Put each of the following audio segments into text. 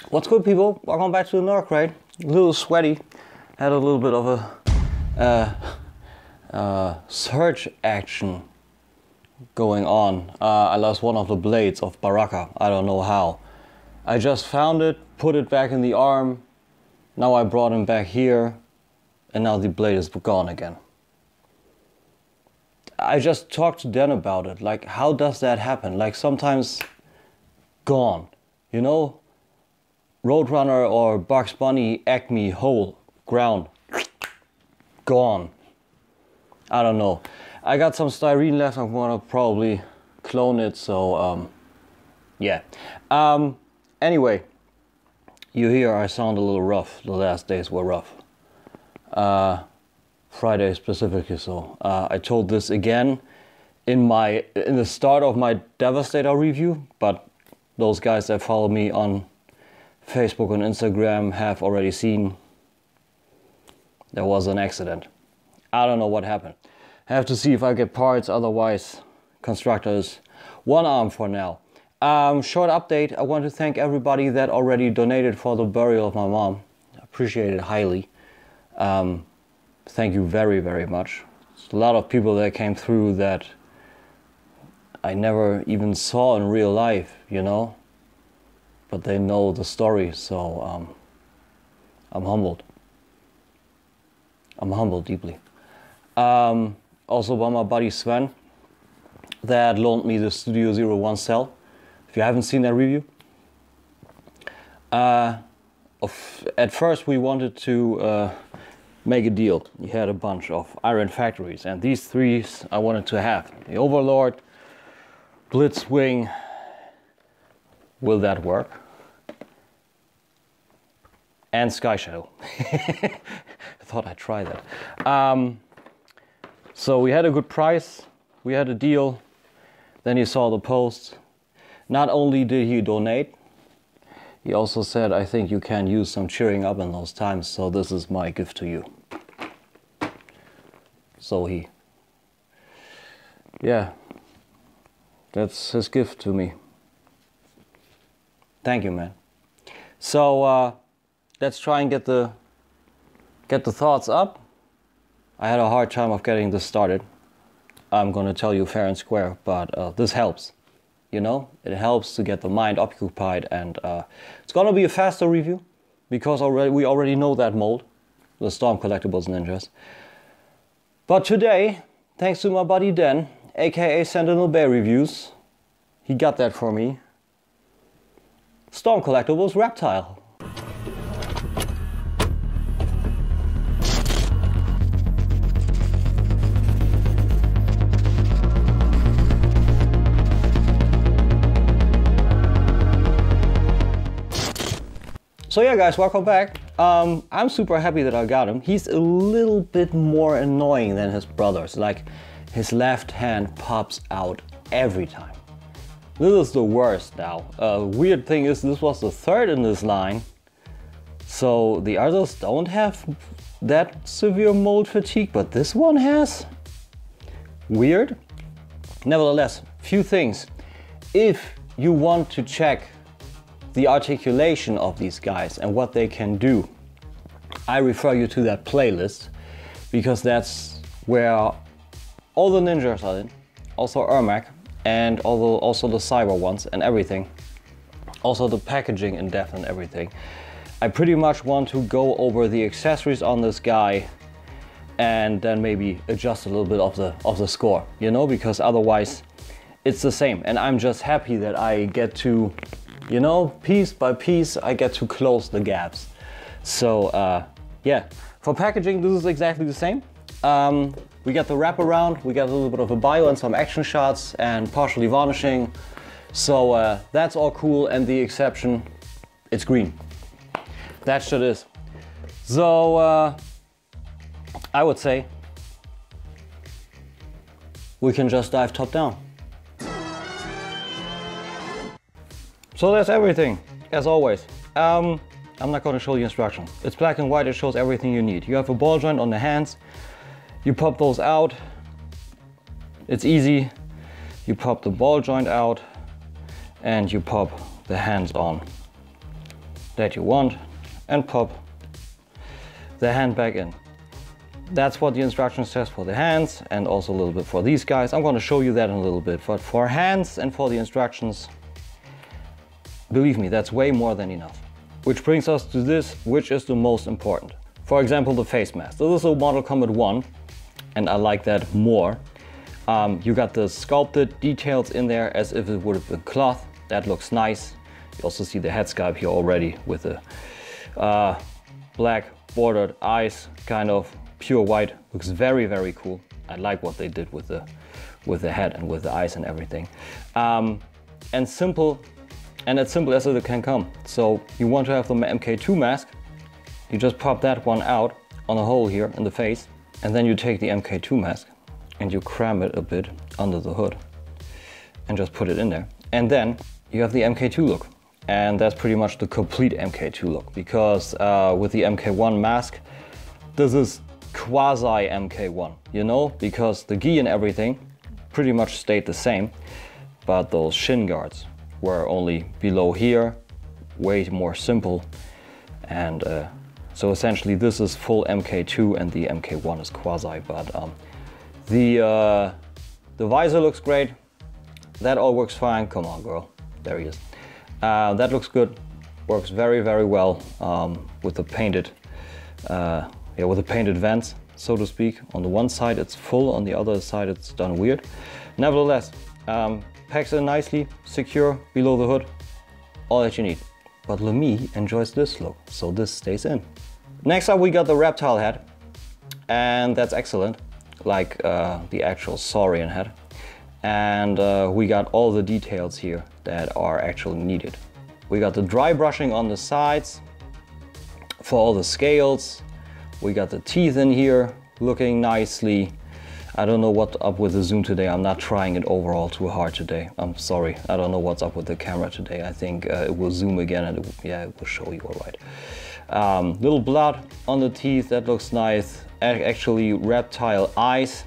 What's good, people? Welcome back to the NOCH, right? A little sweaty. Had a little bit of a surge action going on. I lost one of the blades of Baraka. I don't know how. I just found it, put it back in the arm. Now I brought him back here, and now the blade is gone again. I just talked to Dan about it. Like, how does that happen? Like, sometimes gone, you know? Roadrunner or Bugs Bunny, Acme, hole, ground, gone. I don't know. I got some styrene left. I'm gonna probably clone it. So yeah. Anyway, you hear I sound a little rough. The last days were rough. Friday specifically. So I told this again in the start of my Devastator review, but those guys that follow me on Facebook and Instagram have already seen there was an accident. I don't know what happened. I have to see if I get parts, otherwise constructors one arm for now. Short update, I want to thank everybody that already donated for the burial of my mom. I appreciate it highly. Thank you very, very much. There's a lot of people that came through that I never even saw in real life, you know? But they know the story, so I'm humbled. I'm humbled deeply. Also by my buddy Sven, that loaned me the Studio 01 cell. If you haven't seen that review. At first we wanted to make a deal. He had a bunch of iron factories, and these three I wanted to have. The Overlord, Blitzwing. Will that work? And Sky Shadow. I thought I'd try that. So we had a good price, we had a deal, then he saw the post. Not only did he donate, he also said, I think you can use some cheering up in those times, so this is my gift to you. So yeah, that's his gift to me. Thank you, man. So let's try and get the thoughts up. I had a hard time of getting this started. I'm gonna tell you fair and square, but this helps. You know, it helps to get the mind occupied, and it's gonna be a faster review because we already know that mold, the Storm Collectibles Ninjas. But today, thanks to my buddy Dan, aka Sentinel Bear Reviews, he got that for me. Storm Collectibles Reptile. So yeah guys, welcome back. I'm super happy that I got him. He's a little bit more annoying than his brothers. Like, his left hand pops out every time. This is the worst now. Weird thing is, this was the third in this line. So the others don't have that severe mold fatigue, but this one has. Weird. Nevertheless, few things. If you want to check the articulation of these guys and what they can do, I refer you to that playlist, because that's where all the ninjas are in, also Ermac, and also the cyber ones and everything, also the packaging in depth and everything. I pretty much want to go over the accessories on this guy and then maybe adjust a little bit of the score, you know, because otherwise it's the same. And I'm just happy that I get to, you know, piece by piece, I get to close the gaps. So yeah, for packaging, this is exactly the same. We got the wraparound, we got a little bit of a bio and some action shots and partially varnishing. So that's all cool, and the exception, it's green. That shit is. So I would say we can just dive top down. So that's everything, as always. I'm not going to show you instructions. It's black and white, it shows everything you need. You have a ball joint on the hands, you pop those out, it's easy. You pop the ball joint out and you pop the hands on that you want and pop the hand back in. That's what the instruction says for the hands and also a little bit for these guys. I'm going to show you that in a little bit, but for hands and for the instructions, believe me, that's way more than enough. Which brings us to this, which is the most important. For example, the face mask. This is a Mortal Kombat 1 and I like that more. You got the sculpted details in there as if it would have been cloth. That looks nice. You also see the head sculpt here already with the black bordered eyes, kind of pure white. Looks very, very cool. I like what they did with the head and with the eyes and everything. And as simple as it can come. So you want to have the MK2 mask, you just pop that one out on a hole here in the face, and then you take the MK2 mask and you cram it a bit under the hood and just put it in there. And then you have the MK2 look. And that's pretty much the complete MK2 look, because with the MK1 mask, this is quasi MK1, you know, because the gi and everything pretty much stayed the same, but those shin guards were only below here, way more simple. And so essentially this is full MK2 and the MK1 is quasi, but the visor looks great. That all works fine. Come on, girl. There he is. That looks good. Works very, very well with the painted, with the painted vents, so to speak. On the one side it's full, on the other side it's done weird. Nevertheless, packs in nicely, secure below the hood, all that you need. But Lamy enjoys this look, so this stays in. Next up we got the reptile head, and that's excellent, like the actual saurian head. And we got all the details here that are actually needed. We got the dry brushing on the sides for all the scales. We got the teeth in here looking nicely. I don't know what's up with the zoom today. I'm not trying it overall too hard today. I'm sorry. I don't know what's up with the camera today. I think it will zoom again and it will show you all right. Little blood on the teeth, that looks nice. Actually reptile eyes.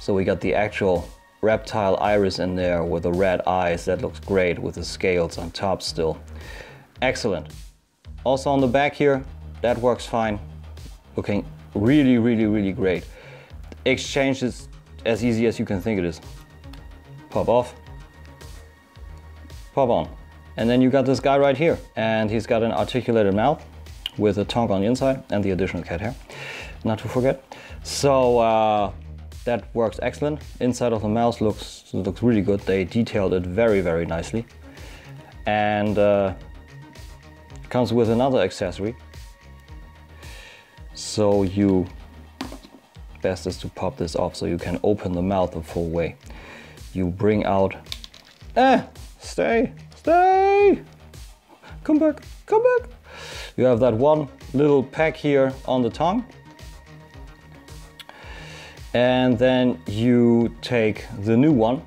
So we got the actual reptile iris in there with the red eyes. That looks great with the scales on top still. Excellent. Also on the back here, that works fine. Looking really, really, really great. Exchange is as easy as you can think it is. Pop off, pop on. And then you got this guy right here, and he's got an articulated mouth with a tongue on the inside and the additional cat hair, not to forget. So that works excellent. Inside of the mouth looks really good. They detailed it very, very nicely. And comes with another accessory. So best is to pop this off so you can open the mouth the full way. You bring out, stay, come back. You have that one little pack here on the tongue. And then you take the new one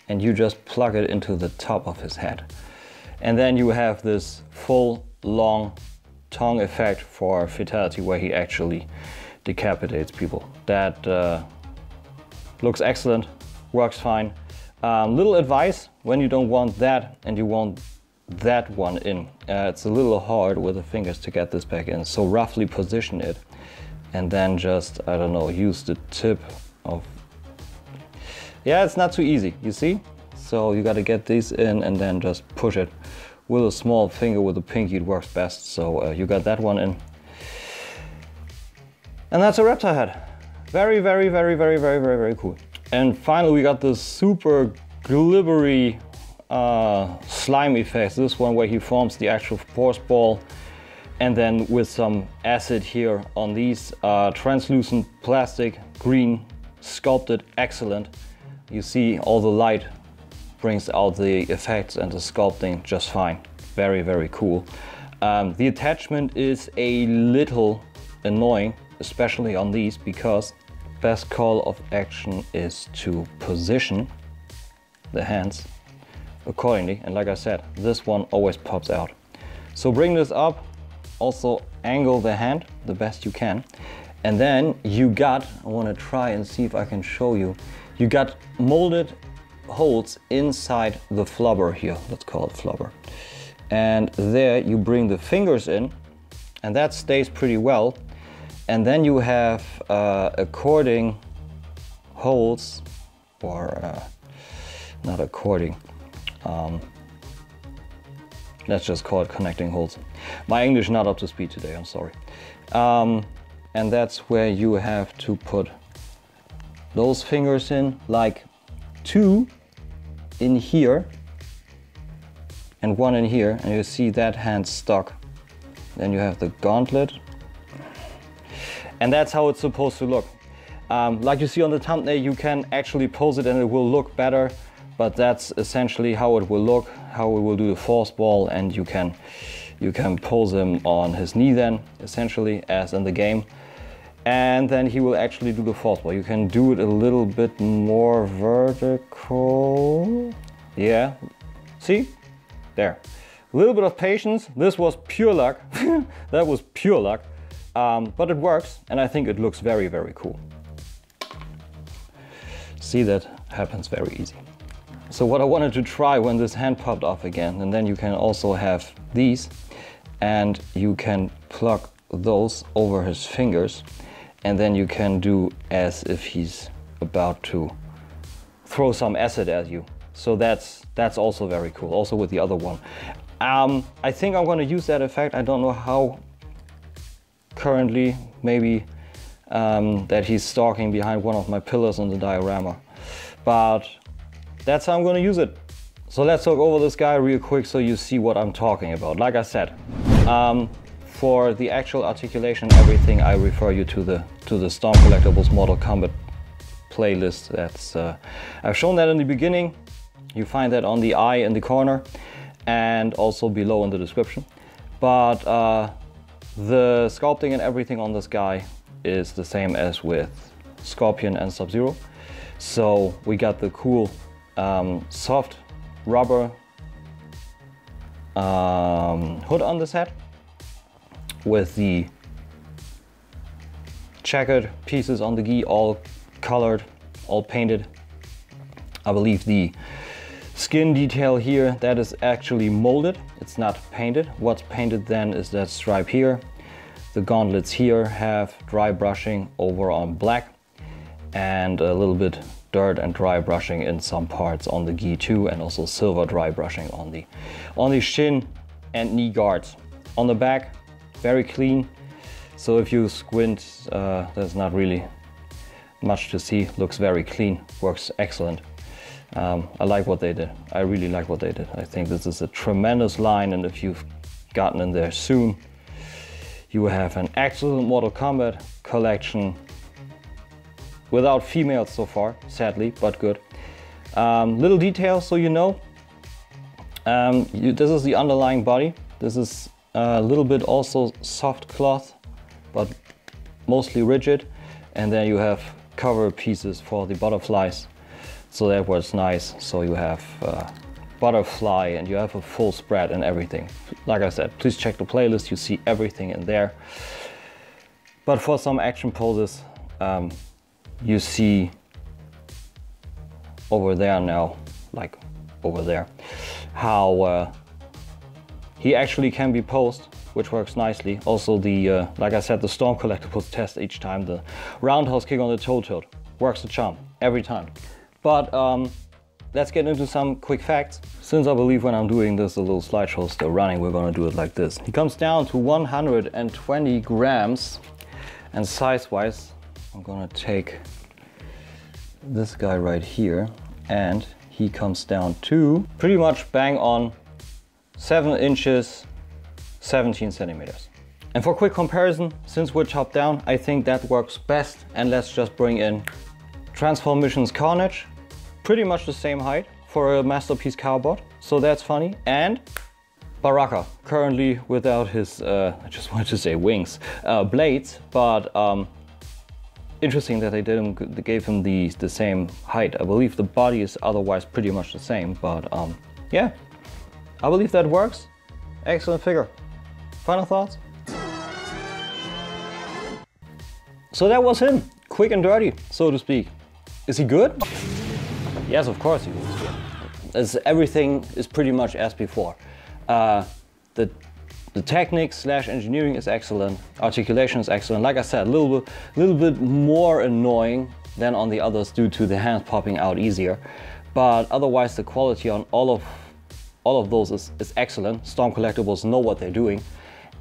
and you just plug it into the top of his head. And then you have this full long tongue effect for fatality where he actually decapitates people. That looks excellent, works fine. Little advice, when you don't want that and you want that one in, it's a little hard with the fingers to get this back in. So roughly position it and then just, I don't know, use the tip of... Yeah, it's not too easy, you see? So you gotta get these in and then just push it with a small finger. With the pinky it works best. So you got that one in. And that's a reptile head. Very, very, very, very, very, very, very cool. And finally we got this super glibbery slime effect. This one where he forms the actual force ball, and then with some acid here on these translucent plastic, green, sculpted, excellent. You see all the light brings out the effects and the sculpting just fine. Very, very cool. The attachment is a little annoying, especially on these, because best call of action is to position the hands accordingly. And like I said, this one always pops out. So bring this up, also angle the hand the best you can. And then you got, I want to try and see if I can show you, you got molded holes inside the flubber here. Let's call it flubber. And there you bring the fingers in, and that stays pretty well. And then you have according holes, or not according, let's just call it connecting holes. My English not up to speed today, I'm sorry. And that's where you have to put those fingers in, like 2 in here and 1 in here, and you see that hand stuck. Then you have the gauntlet, and that's how it's supposed to look. Like you see on the thumbnail, you can actually pose it and it will look better, but that's essentially how it will look, how we will do the force ball, and you can pose him on his knee then, essentially, as in the game. And then he will actually do the force ball. You can do it a little bit more vertical. Yeah, see? There. A little bit of patience. This was pure luck. That was pure luck. But it works, and I think it looks very, very cool. See, that happens very easy. So what I wanted to try when this hand popped off again, and then you can also have these, and you can plug those over his fingers, and then you can do as if he's about to throw some acid at you. So that's also very cool, also with the other one. I think I'm going to use that effect. I don't know how currently, maybe that he's stalking behind one of my pillars in the diorama. But that's how I'm going to use it. So let's talk over this guy real quick so you see what I'm talking about. Like I said, for the actual articulation and everything, I refer you to the Storm Collectibles Mortal Kombat playlist. That's I've shown that in the beginning. You find that on the eye in the corner and also below in the description. But the sculpting and everything on this guy is the same as with Scorpion and Sub-Zero. So we got the cool soft rubber hood on this head with the checkered pieces on the gi, all colored, all painted. I believe the skin detail here, that is actually molded, it's not painted. What's painted then is that stripe here. The gauntlets here have dry brushing over on black, and a little bit dirt and dry brushing in some parts on the gi too, and also silver dry brushing on the shin and knee guards. On the back, very clean. So if you squint, there's not really much to see. Looks very clean, works excellent. I like what they did. I really like what they did. I think this is a tremendous line, and if you've gotten in there soon, you have an excellent Mortal Kombat collection without females so far, sadly, but good. Little details so you know. This is the underlying body. This is a little bit also soft cloth, but mostly rigid. And then you have cover pieces for the butterflies. So that was nice. So you have butterfly and you have a full spread and everything. Like I said, please check the playlist. You see everything in there. But for some action poses, you see over there now, like over there, how he actually can be posed, which works nicely. Also the, like I said, the Storm Collectibles test each time. The roundhouse kick on the toe tilt works a charm every time. But let's get into some quick facts. Since I believe when I'm doing this, the little slideshows still running, we're gonna do it like this. He comes down to 120 grams, and size-wise, I'm gonna take this guy right here, and he comes down to pretty much bang on 7 inches, 17 centimeters. And for quick comparison, since we're top down, I think that works best. And let's just bring in Transformission's Carnage. Pretty much the same height for a Masterpiece Cowbot, so that's funny. And Baraka, currently without his, I just wanted to say wings, blades, but interesting that they gave him the same height. I believe the body is otherwise pretty much the same, but yeah, I believe that works. Excellent figure. Final thoughts? So that was him, quick and dirty, so to speak. Is he good? Yes, of course you will skin. Everything is pretty much as before. The technique / engineering is excellent. Articulation is excellent. Like I said, a little bit more annoying than on the others due to the hands popping out easier. But otherwise, the quality on all of those is excellent. Storm Collectibles know what they're doing,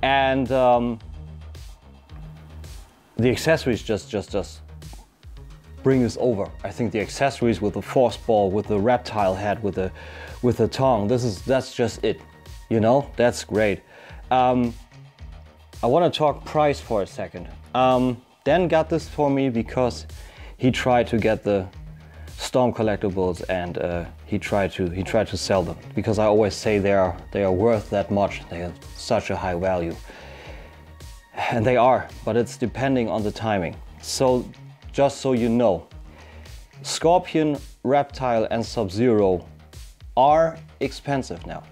and the accessories just bring this over. I think the accessories with the force ball, with the reptile head, with the tongue, that's just it. You know, that's great. I want to talk price for a second. Dan got this for me because he tried to get the Storm Collectibles, and he tried to sell them, because I always say they are worth that much. They have such a high value, and they are, but it's depending on the timing. So just so you know, Scorpion, Reptile and Sub-Zero are expensive now.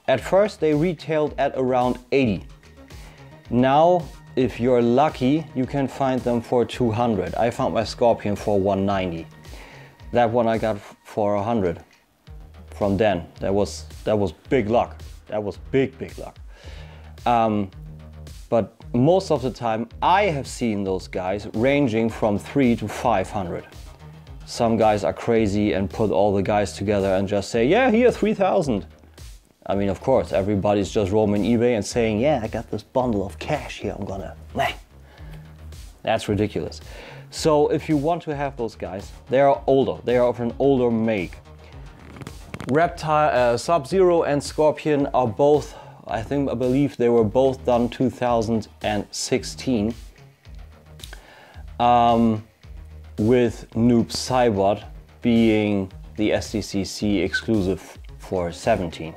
At first they retailed at around 80. Now, if you're lucky, you can find them for 200. I found my Scorpion for 190. That one I got for 100 from Dan. That was big luck. That was big luck. But most of the time I have seen those guys ranging from 300 to 500. Some guys are crazy and put all the guys together and just say, yeah, here, 3,000. I mean, of course, everybody's just roaming eBay and saying, yeah, I got this bundle of cash here, I'm gonna, meh. That's ridiculous. So if you want to have those guys, they are older, they are of an older make. Reptile, Sub-Zero and Scorpion are both, I believe they were both done 2016. With Noob Saibot being the SDCC exclusive for 17.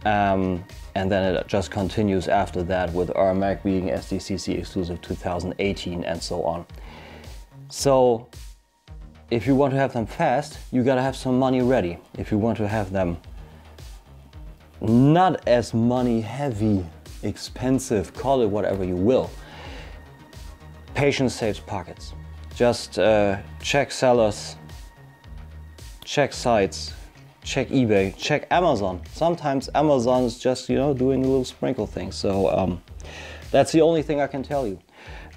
And then it just continues after that with RMAC being SDCC exclusive 2018 and so on. So if you want to have them fast, you gotta have some money ready. If you want to have them not as money heavy, expensive, call it whatever you will, patience saves pockets. Just check sellers, check sites, check eBay, check Amazon. Sometimes Amazon is just, you know, doing a little sprinkle thing. So that's the only thing I can tell you.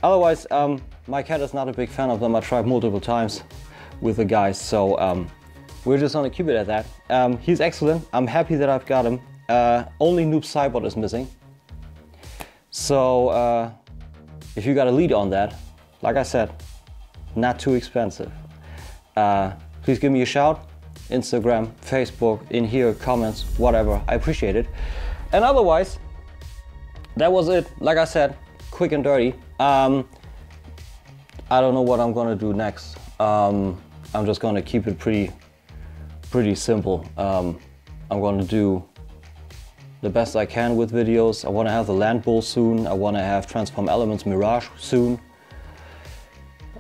Otherwise, my cat is not a big fan of them. I tried multiple times with the guys, so we're just gonna keep it at that. He's excellent. I'm happy that I've got him. Only Noob Saibot is missing. So if you got a lead on that, like I said, not too expensive. Please give me a shout. Instagram, Facebook, in here, comments, whatever. I appreciate it. And otherwise, that was it. Like I said, quick and dirty. I don't know what I'm gonna do next. I'm just gonna keep it pretty simple. I'm gonna do the best I can with videos. I wanna have the Land Bull soon. I wanna have Transform Elements Mirage soon.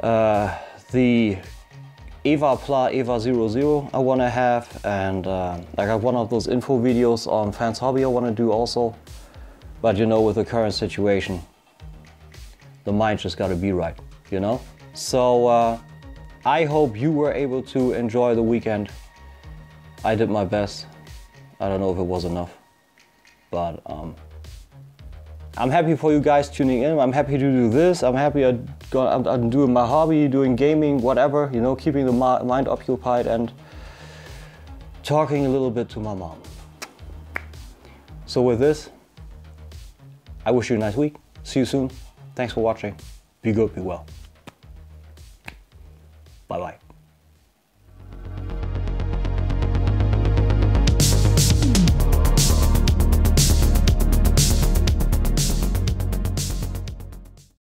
The Eva Pla Eva 00 I want to have, and I got one of those info videos on Fans Hobby I want to do also. But you know, with the current situation, the mind just got to be right, you know? So I hope you were able to enjoy the weekend. I did my best. I don't know if it was enough, but I'm happy for you guys tuning in. I'm happy to do this. I'm happy I'm doing my hobby, doing gaming, whatever, you know, keeping the mind occupied and talking a little bit to my mom. So with this, I wish you a nice week. See you soon. Thanks for watching. Be good, be well. Bye-bye.